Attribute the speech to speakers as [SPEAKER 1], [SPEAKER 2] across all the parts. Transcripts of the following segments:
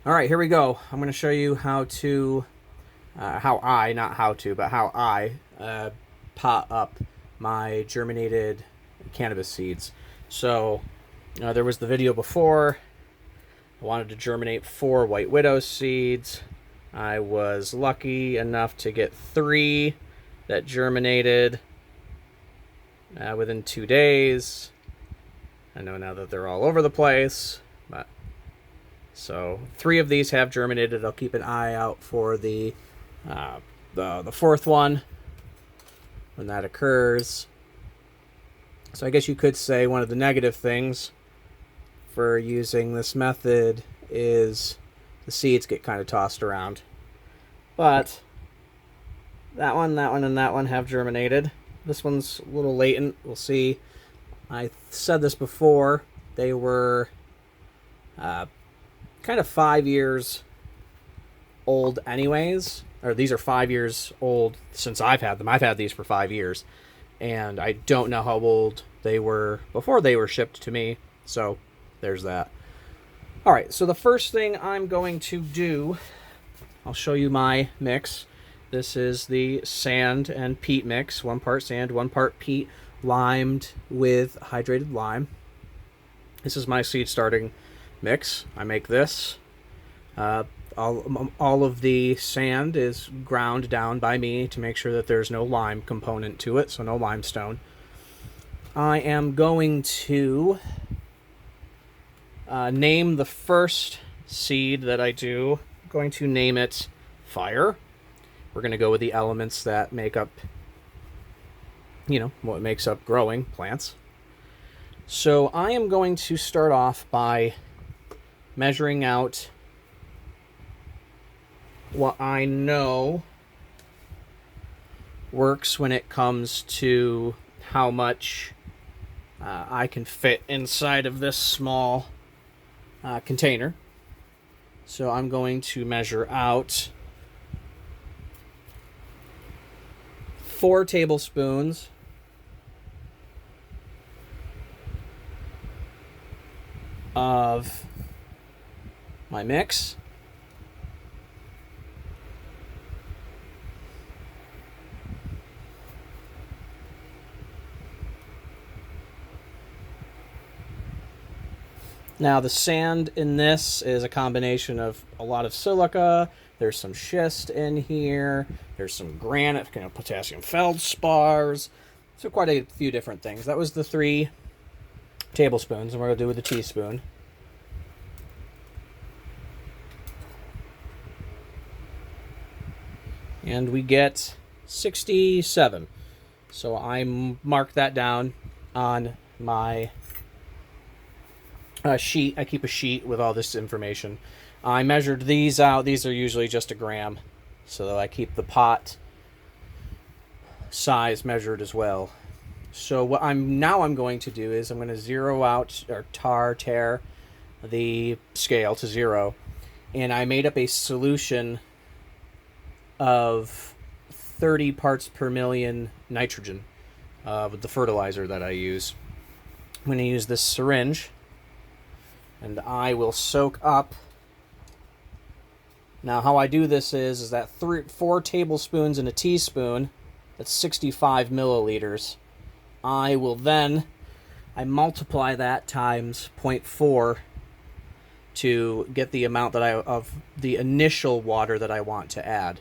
[SPEAKER 1] All right, here we go. I'm going to show you how to, not how to, but how I pot up my germinated cannabis seeds. So there was the video before. I wanted to germinate 4 White Widow seeds. I was lucky enough to get 3 that germinated within 2 days. I know now that they're all over the place, but so 3 of these have germinated. I'll keep an eye out for the 4th one when that occurs. So I guess you could say one of the negative things for using this method is the seeds get kind of tossed around. But that one, and that one have germinated. This one's a little latent. We'll see. I said this before. They were kind of 5 years old anyways. Or these are 5 years old since I've had them. I've had these for 5 years. And I don't know how old they were before they were shipped to me. So there's that. Alright, so the first thing I'm going to do, I'll show you my mix. This is the sand and peat mix. 1 part sand, 1 part peat, limed with hydrated lime. This is my seed starting mix. I make this. All of the sand is ground down by me to make sure that there's no lime component to it, so no limestone. I am going to name the first seed that I do. I'm going to name it Fire. We're going to go with the elements that make up, what makes up growing plants. So I am going to start off by measuring out what I know works when it comes to how much I can fit inside of this small container. So I'm going to measure out 4 tablespoons of my mix. Now the sand in this is a combination of a lot of silica. There's some schist in here. There's some granite, potassium feldspars. So quite a few different things. That was the 3 tablespoons, and we're going to do with a teaspoon. And we get 67. So I mark that down on my sheet. I keep a sheet with all this information. I measured these out. These are usually just a gram, so that I keep the pot size measured as well. So what I'm going to do is I'm going to zero out or tare the scale to 0, and I made up a solution of 30 parts per million nitrogen with the fertilizer that I use. I'm going to use this syringe, and I will soak up. Now how I do this is that 4 tablespoons in a teaspoon, that's 65 milliliters. I multiply that times 0.4 to get the amount that of the initial water that I want to add.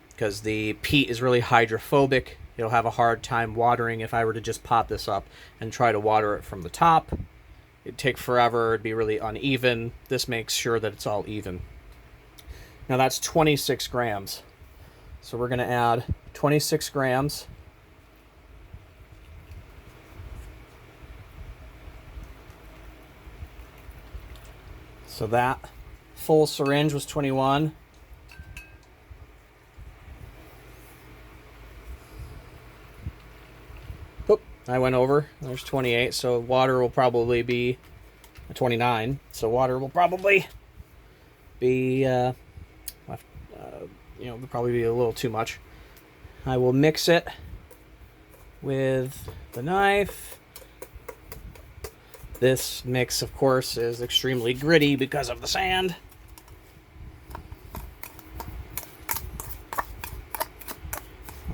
[SPEAKER 1] Because the peat is really hydrophobic. It'll have a hard time watering if I were to just pot this up and try to water it from the top. It'd take forever, it'd be really uneven. This makes sure that it's all even. Now that's 26 grams. So we're going to add 26 grams. So that full syringe was 21. Oop, I went over. There's 28. So water will probably be 29. So water will probably be, it'll probably be a little too much. I will mix it with the knife. This mix, of course, is extremely gritty because of the sand.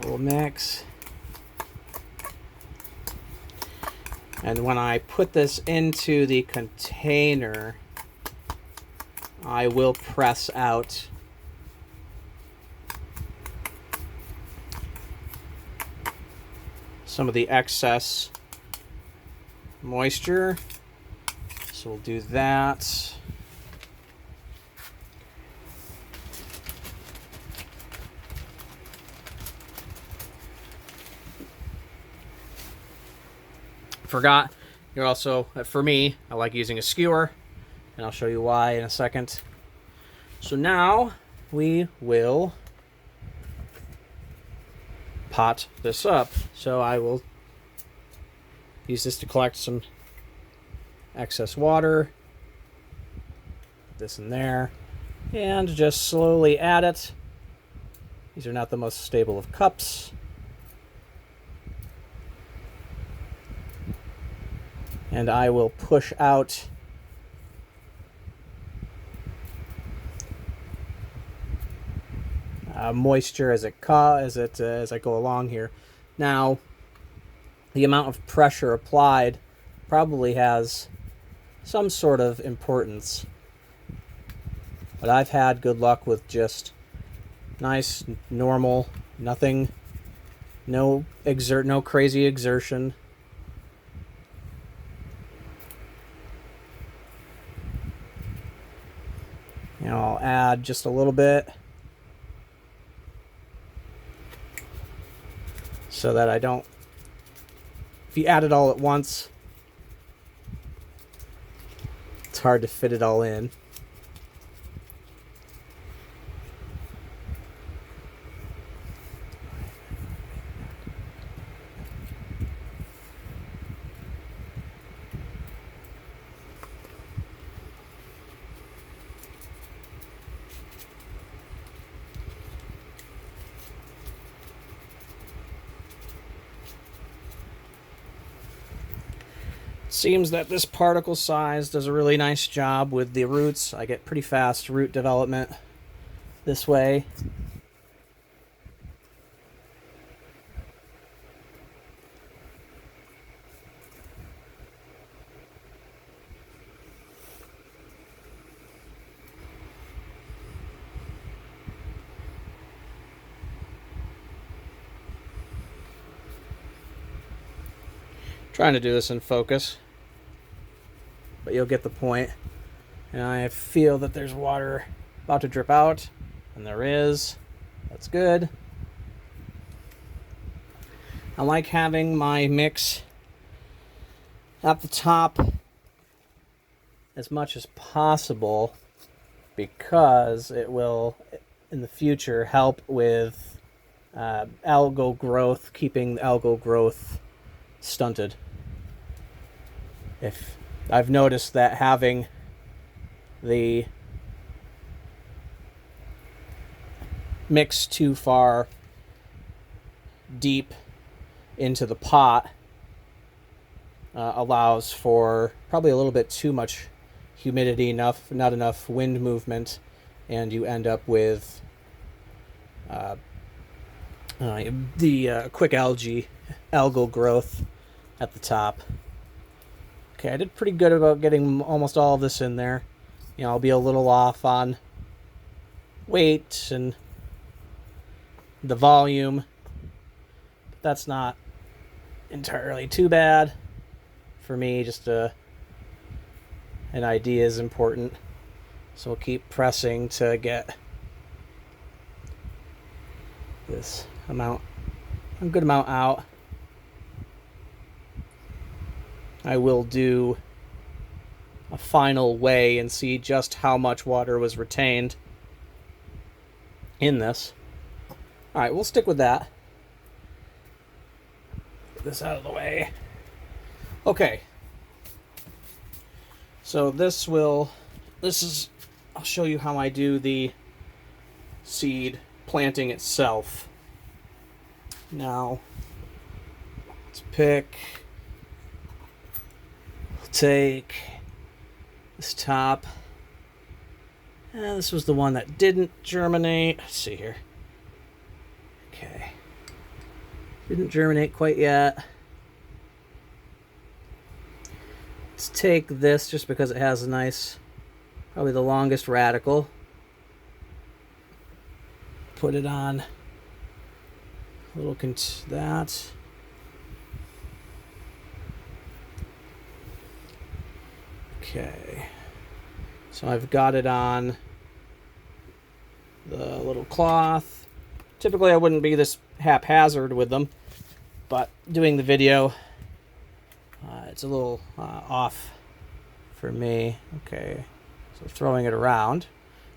[SPEAKER 1] We'll mix. And when I put this into the container, I will press out some of the excess moisture. So we'll do that. Forgot, you're also, for me, I like using a skewer, and I'll show you why in a second. So now we will pot this up. So I will use this to collect some excess water, this in there, and just slowly add it. These are not the most stable of cups. And I will push out moisture as I go along here. Now, the amount of pressure applied probably has some sort of importance, but I've had good luck with just nice, normal, nothing, no crazy exertion. You know, I'll add just a little bit so that I don't, if you add it all at once, it's hard to fit it all in. Seems that this particle size does a really nice job with the roots. I get pretty fast root development this way. Trying to do this in focus, but you'll get the point. And I feel that there's water about to drip out, and there is. That's good. I like having my mix at the top as much as possible because it will, in the future, help with algal growth, keeping algal growth stunted. If I've noticed that having the mix too far deep into the pot allows for probably a little bit too much humidity, not enough wind movement, and you end up with the quick algal growth at the top. Okay, I did pretty good about getting almost all of this in there. You know, I'll be a little off on weight and the volume, but that's not entirely too bad for me. Just an idea is important, so we'll keep pressing to get this amount, a good amount out. I will do a final weigh and see just how much water was retained in this. All right, we'll stick with that. Get this out of the way. Okay. So I'll show you how I do the seed planting itself. Now, let's take this top. This was the one that didn't germinate. Let's see here. Okay. Didn't germinate quite yet. Let's take this just because it has a nice, probably the longest radical. Put it on a little that. Okay. So I've got it on the little cloth. Typically I wouldn't be this haphazard with them, but doing the video, it's a little off for me. Okay, so throwing it around.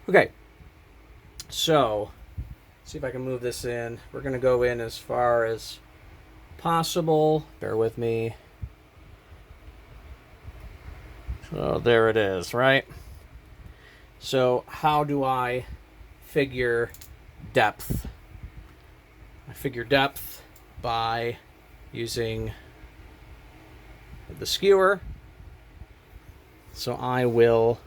[SPEAKER 1] Okay, so see if I can move this in. We're going to go in as far as possible. Bear with me. So there it is, right? So how do I figure depth? I figure depth by using the skewer. So I will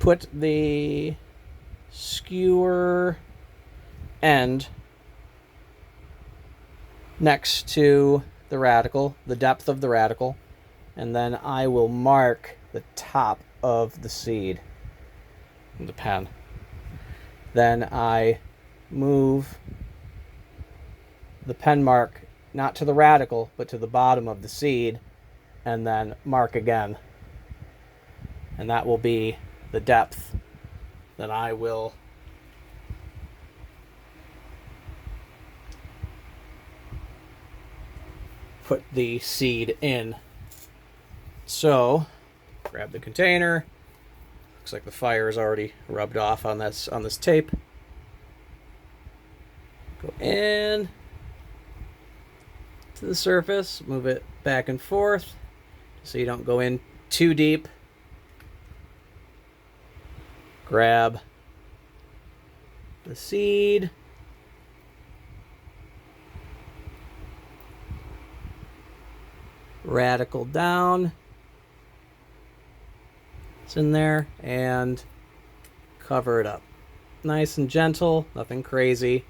[SPEAKER 1] put the skewer end next to the radical, the depth of the radical, and then I will mark the top of the seed with the pen. Then I move the pen mark not to the radical but to the bottom of the seed, and then mark again, and that will be the depth that I will put the seed in. So grab the container. Looks like the fire is already rubbed off on this tape. Go in to the surface, move it back and forth so you don't go in too deep. Grab the seed. Radical down. It's in there, and cover it up. Nice and gentle, nothing crazy.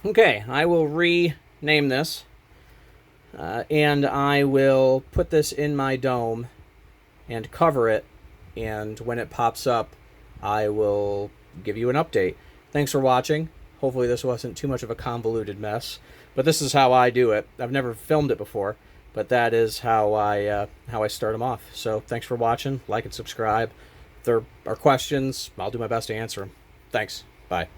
[SPEAKER 1] Okay, I will rename this, and I will put this in my dome and cover it, and when it pops up, I will give you an update. Thanks for watching. Hopefully this wasn't too much of a convoluted mess, but this is how I do it. I've never filmed it before, but that is how I start them off. So thanks for watching. Like and subscribe. If there are questions, I'll do my best to answer them. Thanks. Bye.